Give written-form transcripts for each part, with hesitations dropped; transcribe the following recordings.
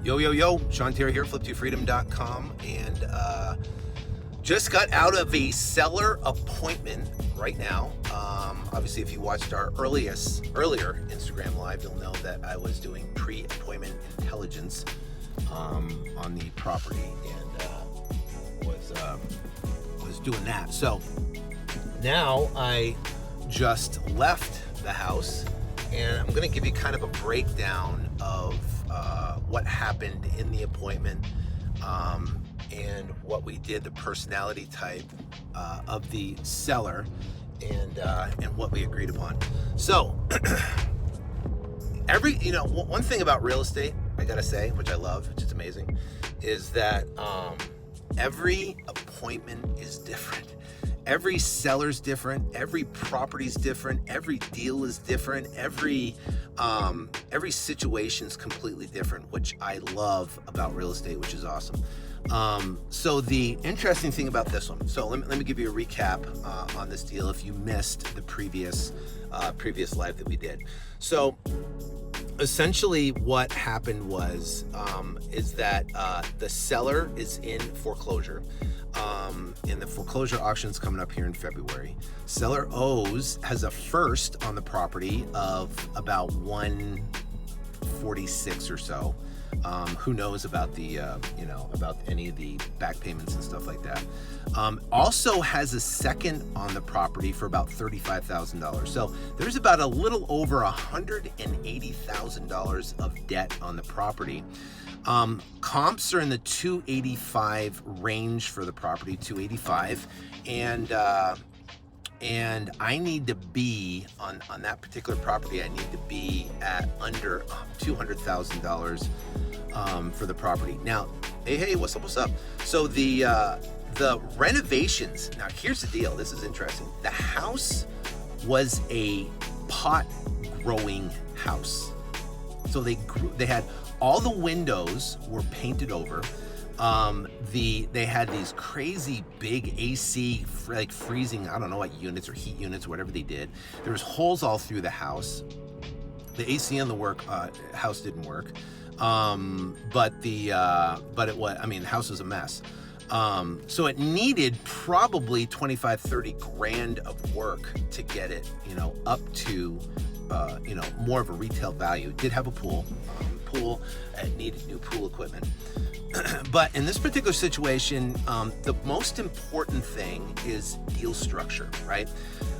Yo, Sean Terry here, Flip2Freedom.com, and just got out of a seller appointment right now. Obviously, if you watched our earlier Instagram Live, you'll know that I was doing pre-appointment intelligence on the property, and was doing that. So now I just left the house, and I'm going to give you kind of a breakdown of what happened in the appointment and what we did, the personality type of the seller, and what we agreed upon. So one thing about real estate, I gotta say, which I love, which is amazing, is that every appointment is different. Every seller's different, every property's different, every deal is different, every situation's completely different, which I love about real estate, which is awesome. So the interesting thing about this one, so let me give you a recap on this deal if you missed the previous live that we did. So essentially what happened was is that the seller is in foreclosure, and the foreclosure auction's coming up here in February. Seller has a first on the property of about 146 or so. Who knows about the about any of the back payments and stuff like that. Also has a second on the property for about $35,000. So there's about a little over $180,000 of debt on the property. Comps are in the 285 range for the property, 285, and I need to be on that particular property. I need to be at under $200,000 for the property. Now, hey, what's up? So the renovations. Now, here's the deal. This is interesting. The house was a pot growing house. So they had all the windows were painted over. They had these crazy big AC, like freezing, I don't know what units or heat units, whatever they did. There was holes all through the house. The AC on the house didn't work. But the house was a mess. So it needed probably 25-30 grand of work to get it, up to, more of a retail value. It did have a pool. It needed new pool equipment. But in this particular situation, the most important thing is deal structure, right?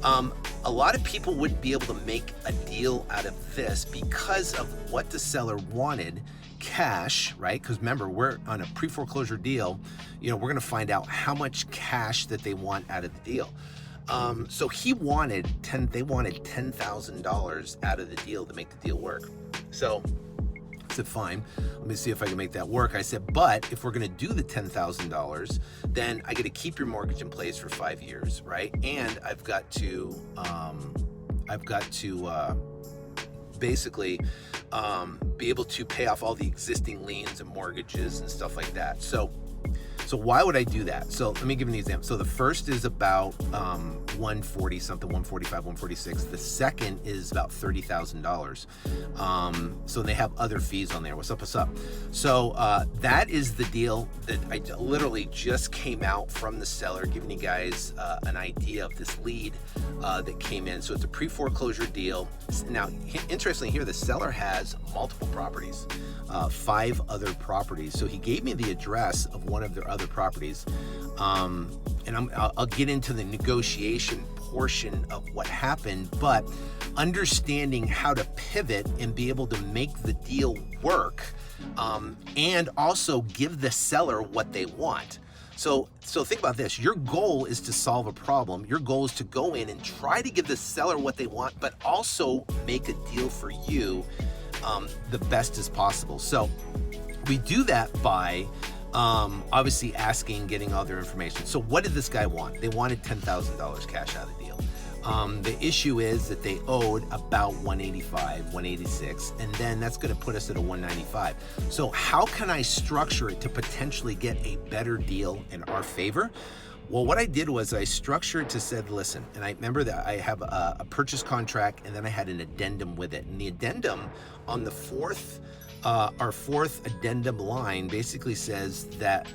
A lot of people wouldn't be able to make a deal out of this because of what the seller wanted, cash, right? Because remember, we're on a pre-foreclosure deal. We're going to find out how much cash that they want out of the deal. So they wanted $10,000 out of the deal to make the deal work. So I said, fine, let me see if I can make that work. I said, but if we're going to do the $10,000, then I got to keep your mortgage in place for 5 years, right? And I've got to basically be able to pay off all the existing liens and mortgages and stuff like that. So why would I do that? So let me give you an example. So the first is about 140 something, 145, 146. The second is about $30,000. So they have other fees on there. What's up? So that is the deal that I literally just came out from the seller, giving you guys an idea of this lead that came in. So it's a pre-foreclosure deal. Now, interestingly here, the seller has multiple properties, 5 other properties. So he gave me the address of one of their other properties. And I'll get into the negotiation portion of what happened, but understanding how to pivot and be able to make the deal work, and also give the seller what they want. So think about this. Your goal is to solve a problem. Your goal is to go in and try to give the seller what they want, but also make a deal for you the best as possible. So we do that by obviously getting all their information. So what did this guy want? They wanted $10,000 cash out of the deal. The issue is that they owed about 185, 186, and then that's going to put us at a 195. So how can I structure it to potentially get a better deal in our favor? Well, what I did was I structured to said, listen, and I remember that I have a purchase contract, and then I had an addendum with it. And the addendum on the fourth our fourth addendum line basically says that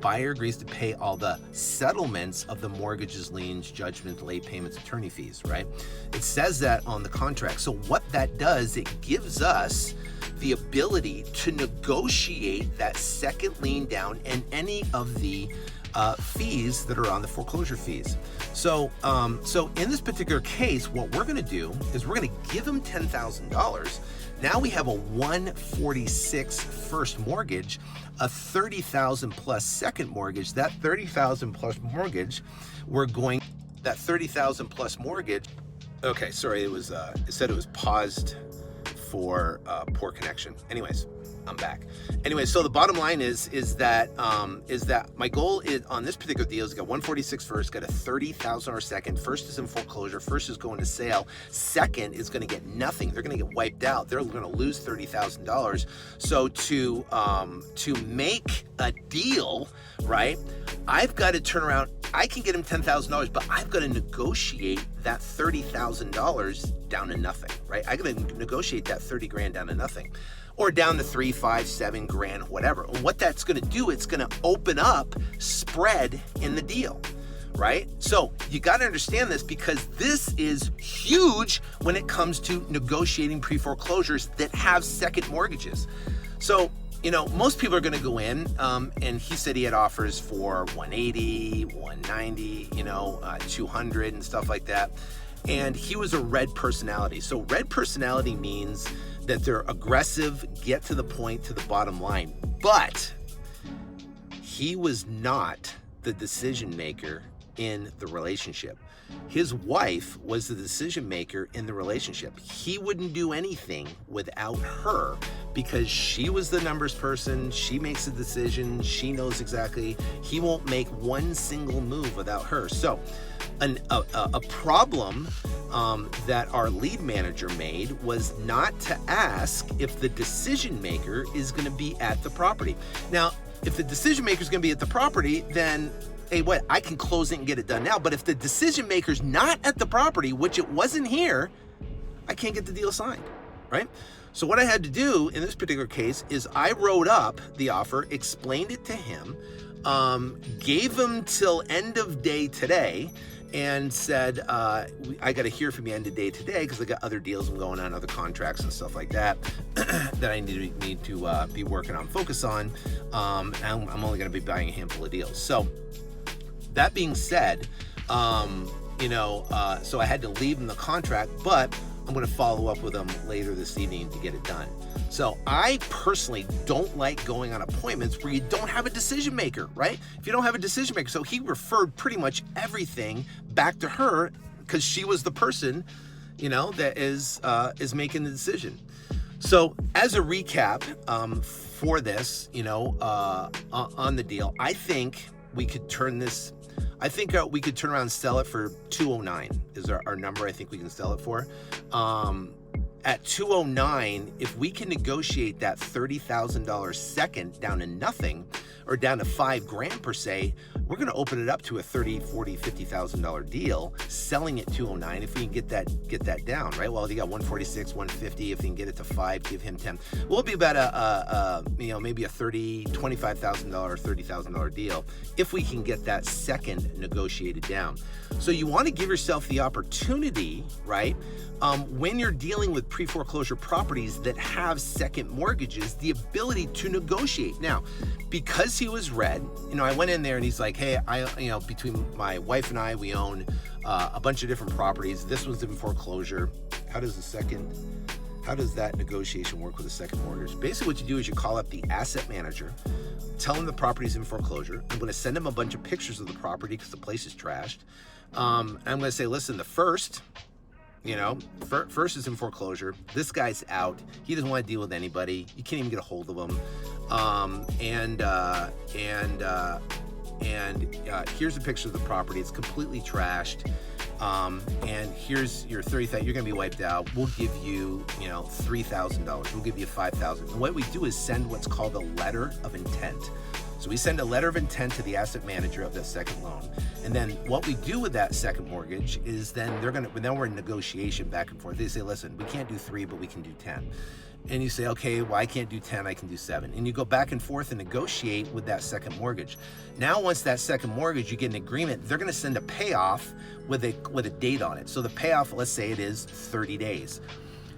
buyer agrees to pay all the settlements of the mortgages, liens, judgment, late payments, attorney fees, right? It says that on the contract. So what that does, it gives us the ability to negotiate that second lien down and any of the fees that are on the foreclosure fees. So in this particular case, what we're going to do is we're going to give them $10,000. Now we have a 146 first mortgage, a 30,000 plus second mortgage. That 30,000 plus mortgage, that 30,000 plus mortgage. Okay, sorry, it said it was paused for poor connection. Anyways, I'm back. Anyway, so the bottom line is that my goal is on this particular deal is got 146 first, got a $30,000 second. First is in foreclosure. First is going to sale. Second is going to get nothing. They're going to get wiped out. They're going to lose $30,000. So to make a deal, right? I've got to turn around. I can get him $10,000, but I've got to negotiate that $30,000 down to nothing, right? I got to negotiate that 30 grand down to nothing, or down to 3, 5, 7 grand, whatever. And what that's going to do, it's going to open up spread in the deal, right? So you got to understand this, because this is huge when it comes to negotiating pre-foreclosures that have second mortgages. So, you know, most people are going to go in, and he said he had offers for 180, 190, 200 and stuff like that. And he was a red personality. So red personality means that they're aggressive, get to the point, to the bottom line. But he was not the decision maker in the relationship. His wife was the decision maker in the relationship. He wouldn't do anything without her, because she was the numbers person. She makes the decision. She knows exactly. He won't make one single move without her. So a problem that our lead manager made was not to ask if the decision maker is going to be at the property. Now, if the decision maker is going to be at the property, then hey, I can close it and get it done now. But if the decision maker's not at the property, which it wasn't here, I can't get the deal signed, right? So what I had to do in this particular case is I wrote up the offer, explained it to him, gave him till end of day today, and said, I got to hear from you end of day today, because I got other deals I'm going on, other contracts and stuff like that that I need to be working on, focus on. I'm only going to be buying a handful of deals. So that being said, so I had to leave him the contract, but I'm going to follow up with him later this evening to get it done. So I personally don't like going on appointments where you don't have a decision maker, right? If you don't have a decision maker. So he referred pretty much everything back to her, because she was the person, that is making the decision. So as a recap for this, on the deal, I think we could turn this. I think we could turn around and sell it for $209 is our number I think we can sell it for. At $209, if we can negotiate that $30,000 second down to nothing, or down to $5,000 per se, we're going to open it up to a $30,000, $40,000, $50,000 deal, selling at $209 if we can get that down, right? Well, you got 146, 150. If we can get it to $5,000, give him $10,000. We'll be about maybe a $25,000, $30,000 deal if we can get that second negotiated down. So you want to give yourself the opportunity, right? When you're dealing with pre-foreclosure properties that have second mortgages, the ability to negotiate. Now, because he was red, I went in there and he's like, hey, between my wife and I, we own a bunch of different properties. This one's in foreclosure. How does that negotiation work with a second mortgage? Basically what you do is you call up the asset manager, tell him the property's in foreclosure. I'm going to send him a bunch of pictures of the property because the place is trashed. I'm going to say, listen, the first is in foreclosure. This guy's out. He doesn't want to deal with anybody. You can't even get a hold of him. Here's a picture of the property. It's completely trashed. And here's your $30,000. You're going to be wiped out. We'll give you, $3,000. We'll give you $5,000. And what we do is send what's called a letter of intent. So we send a letter of intent to the asset manager of the second loan. And then what we do with that second mortgage is then we're in negotiation back and forth. They say, listen, we can't do 3, but we can do 10. And you say, okay, well, I can't do 10, I can do 7. And you go back and forth and negotiate with that second mortgage. Now, once that second mortgage, you get an agreement, they're gonna send a payoff with a date on it. So the payoff, let's say it is 30 days.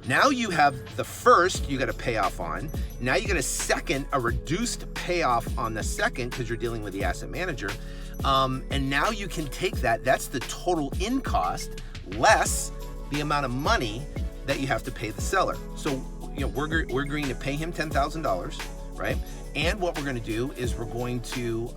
Now you have the first you got to pay off on. Now you get a reduced payoff on the second because you're dealing with the asset manager. And now you can take that's the total in cost less the amount of money that you have to pay the seller. So, we're agreeing to pay him $10,000, right? And what we're going to do is we're going to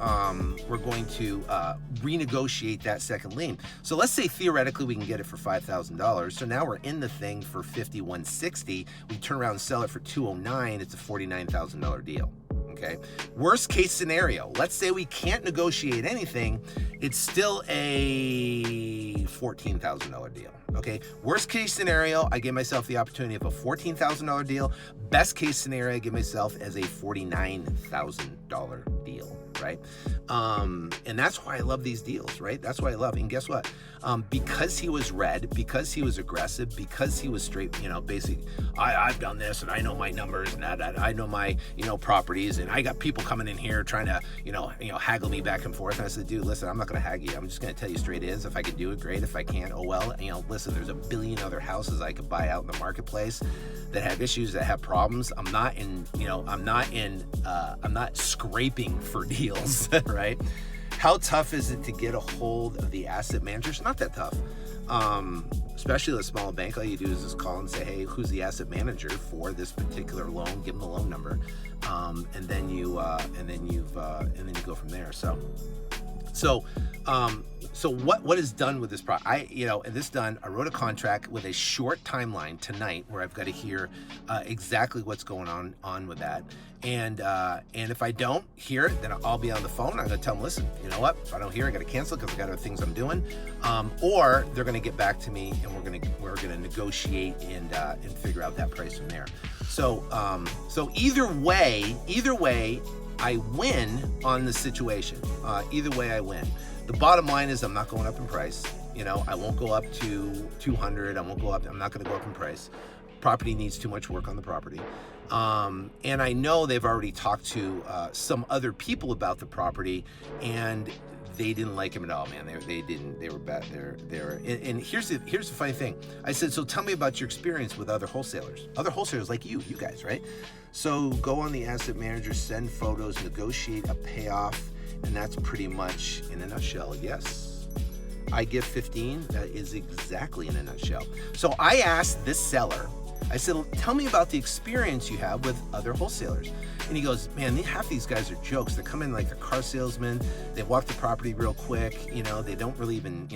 renegotiate that second lien. So let's say theoretically we can get it for $5,000. So now we're in the thing for $5,160. We turn around and sell it for $209. It's a $49,000 deal. Okay. Worst case scenario. Let's say we can't negotiate anything. It's still a $14,000 deal. Okay. Worst case scenario, I give myself the opportunity of a $14,000 deal. Best case scenario, I give myself as a $49,000 deal. Right. And that's why I love these deals, right? That's why I love. And guess what? Because he was red, because he was aggressive, because he was straight, basic. I've done this and I know my numbers and I know my, properties, and I got people coming in here trying to, haggle me back and forth. And I said, dude, listen, I'm not going to haggle you. I'm just going to tell you straight is. If I can do it, great. If I can't, oh well. Listen, there's a billion other houses I could buy out in the marketplace that have issues, that have problems. I'm not scraping for deals, right? How tough is it to get a hold of the asset manager? It's not that tough. Especially with a small bank, all you do is just call and say, hey, who's the asset manager for this particular loan? Give them the loan number, and then you go from there. So what is done with this product? I wrote a contract with a short timeline tonight where I've got to hear exactly what's going on with that. And if I don't hear it, then I'll be on the phone. I'm going to tell them, listen, you know what? If I don't hear it, I got to cancel it because I got other things I'm doing. Or they're going to get back to me and we're going to negotiate and figure out that price from there. So either way, I win on the situation. Either way, I win. The bottom line is I'm not going up in price. I won't go up to 200. I'm not going to go up in price. Property needs too much work on the property. And I know they've already talked to some other people about the property, and they didn't like him at all, man. They didn't. They were bad. And here's the funny thing. I said, so tell me about your experience with other wholesalers like you guys, right? So go on the asset manager, send photos, negotiate a payoff, and that's pretty much in a nutshell. Yes, I give 15. That is exactly in a nutshell. So I asked this seller, I said, tell me about the experience you have with other wholesalers. And he goes, man, half these guys are jokes. They come in like they're car salesmen. They walk the property real quick. They don't really even,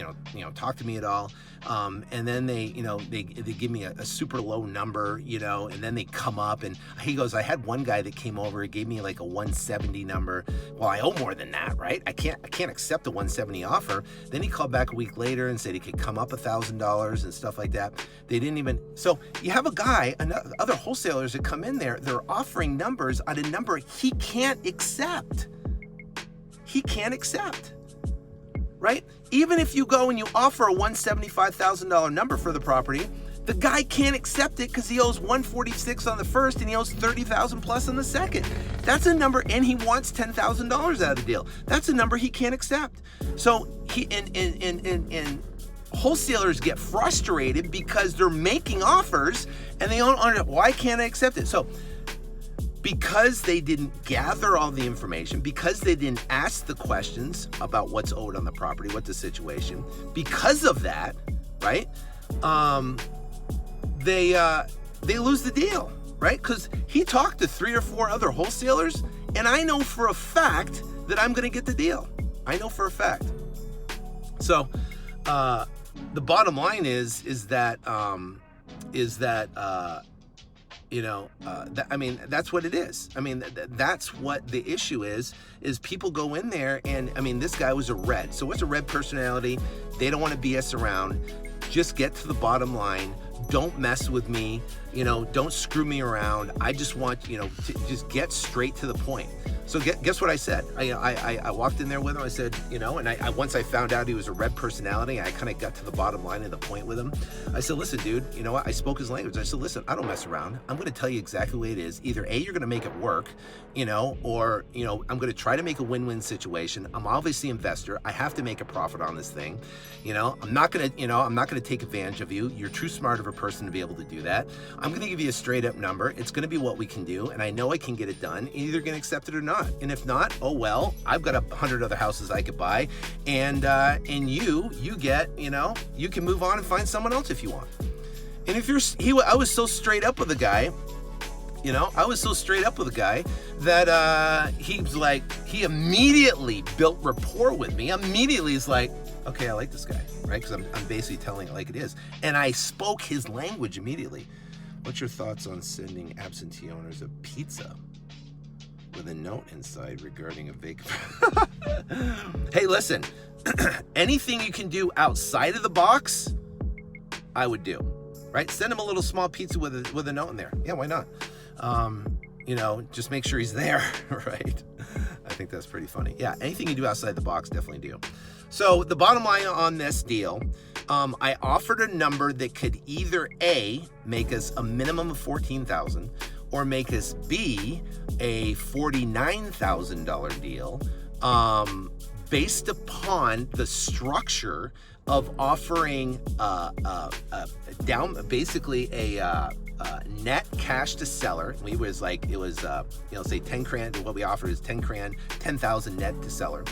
talk to me at all. And then they give me a super low number, and then they come up and he goes, I had one guy that came over, he gave me like a 170 number. Well, I owe more than that, right? I can't accept a 170 offer. Then he called back a week later and said he could come up $1,000 and stuff like that. They didn't even, so you have a guy, other wholesalers that come in there, they're offering numbers on a number he can't accept. Right? Even if you go and you offer a $175,000 number for the property, the guy can't accept it because he owes $146 on the first and he owes $30,000 plus on the second. That's a number, and he wants $10,000 out of the deal. That's a number he can't accept. So wholesalers get frustrated because they're making offers and they don't understand, why can't I accept it? So because they didn't gather all the information, because they didn't ask the questions about what's owed on the property, what's the situation, because of that, right? They lose the deal, right? Because he talked to 3 or 4 other wholesalers, and I know for a fact that I'm going to get the deal. I know for a fact. So the bottom line is that that's what it is. I mean, that's what the issue is people go in there and, this guy was a red. So what's a red personality? They don't want to BS around. Just get to the bottom line. Don't mess with me. Don't screw me around. I just want, to just get straight to the point. So guess what I said? I walked in there with him. I said, and once I found out he was a red personality, I kind of got to the bottom line of the point with him. I said, listen, dude, you know what? I spoke his language. I said, listen, I don't mess around. I'm going to tell you exactly what it is. Either A, you're going to make it work, or, I'm going to try to make a win-win situation. I'm obviously an investor. I have to make a profit on this thing. I'm not going to take advantage of you. You're too smart of a person to be able to do that. I'm going to give you a straight up number. It's going to be what we can do. And I know I can get it done. You're either going to accept it or not. And if not, oh well, I've got 100 other houses I could buy, and you get, you can move on and find someone else if you want. And I was so straight up with the guy, that he was like, he immediately built rapport with me. Immediately he's like, okay, I like this guy, right? Because I'm basically telling it like it is, and I spoke his language immediately. What's your thoughts on sending absentee owners a pizza with a note inside regarding a vacant? Hey, listen, anything you can do outside of the box, I would do, right? Send him a little small pizza with a note in there. Yeah, why not? Just make sure he's there, right? I think that's pretty funny. Yeah, anything you do outside the box, definitely do. So the bottom line on this deal, I offered a number that could either A, make us a minimum of $14,000, or make us B, a $49,000 deal, based upon the structure of offering basically a net cash to seller. It was say 10 grand. What we offered is 10 grand, 10,000 net to seller.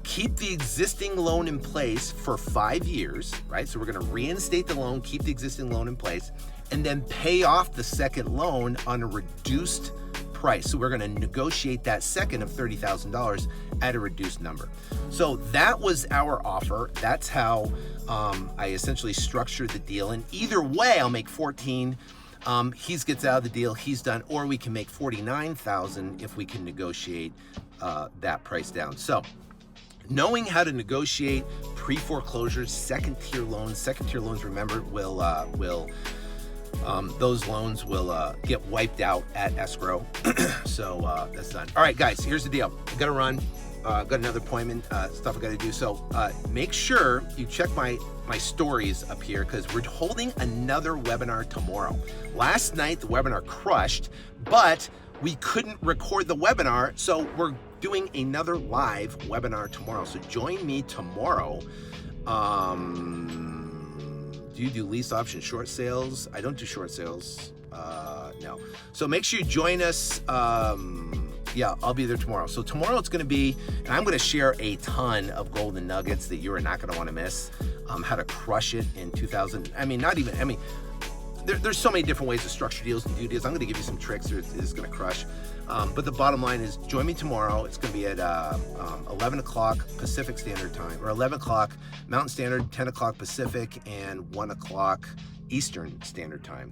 Keep the existing loan in place for 5 years, right? So we're going to reinstate the loan, keep the existing loan in place, and then pay off the second loan on a reduced price. So we're going to negotiate that second of $30,000 at a reduced number. So that was our offer. That's how I essentially structured the deal. And either way, I'll make 14. He gets out of the deal, he's done, or we can make 49,000 if we can negotiate that price down. So knowing how to negotiate pre-foreclosures, second-tier loans, remember, those loans will get wiped out at escrow. So that's done. All right, guys, here's the deal. I got to run. I've got another appointment, stuff I got to do. So make sure you check my stories up here, because we're holding another webinar tomorrow. Last night, the webinar crushed, but we couldn't record the webinar, so we're doing another live webinar tomorrow. So join me tomorrow. Do you do lease option short sales? I don't do short sales. No. So make sure you join us. Yeah, I'll be there tomorrow. So tomorrow it's going to be, and I'm going to share a ton of golden nuggets that you are not going to want to miss. How to crush it in 2000. There's so many different ways to structure deals and do deals. I'm going to give you some tricks that is going to crush. But the bottom line is, join me tomorrow. It's going to be at 11 o'clock Pacific Standard Time, or 11 o'clock Mountain Standard, 10 o'clock Pacific, and 1 o'clock Eastern Standard Time.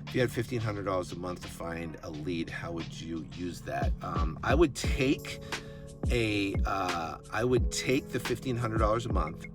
If you had $1,500 a month to find a lead, how would you use that? I would take the $1,500 a month.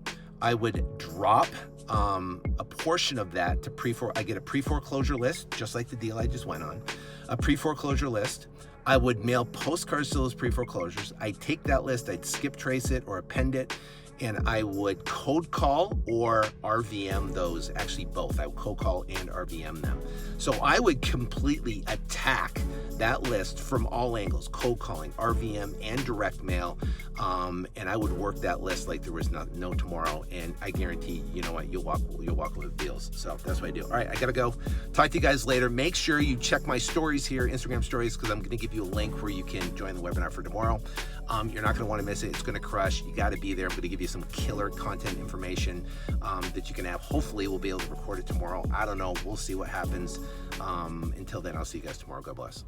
I would drop a portion of that to I get a pre-foreclosure list, just like the deal I just went on, a pre-foreclosure list. I would mail postcards to those pre-foreclosures. I'd take that list, I'd skip trace it or append it, and I would code call or RVM those, actually both. I would code call and RVM them. So I would completely attack that list from all angles, code calling, RVM, and direct mail. And I would work that list like there was no tomorrow. And I guarantee, you know what, you'll walk with deals. So that's what I do. All right, I gotta go. Talk to you guys later. Make sure you check my stories here, Instagram stories, because I'm gonna give you a link where you can join the webinar for tomorrow. You're not gonna wanna miss it. It's gonna crush. You gotta be there. I'm gonna give you some killer content information that you can have. Hopefully we'll be able to record it tomorrow. I don't know. We'll see what happens. Until then, I'll see you guys tomorrow. God bless.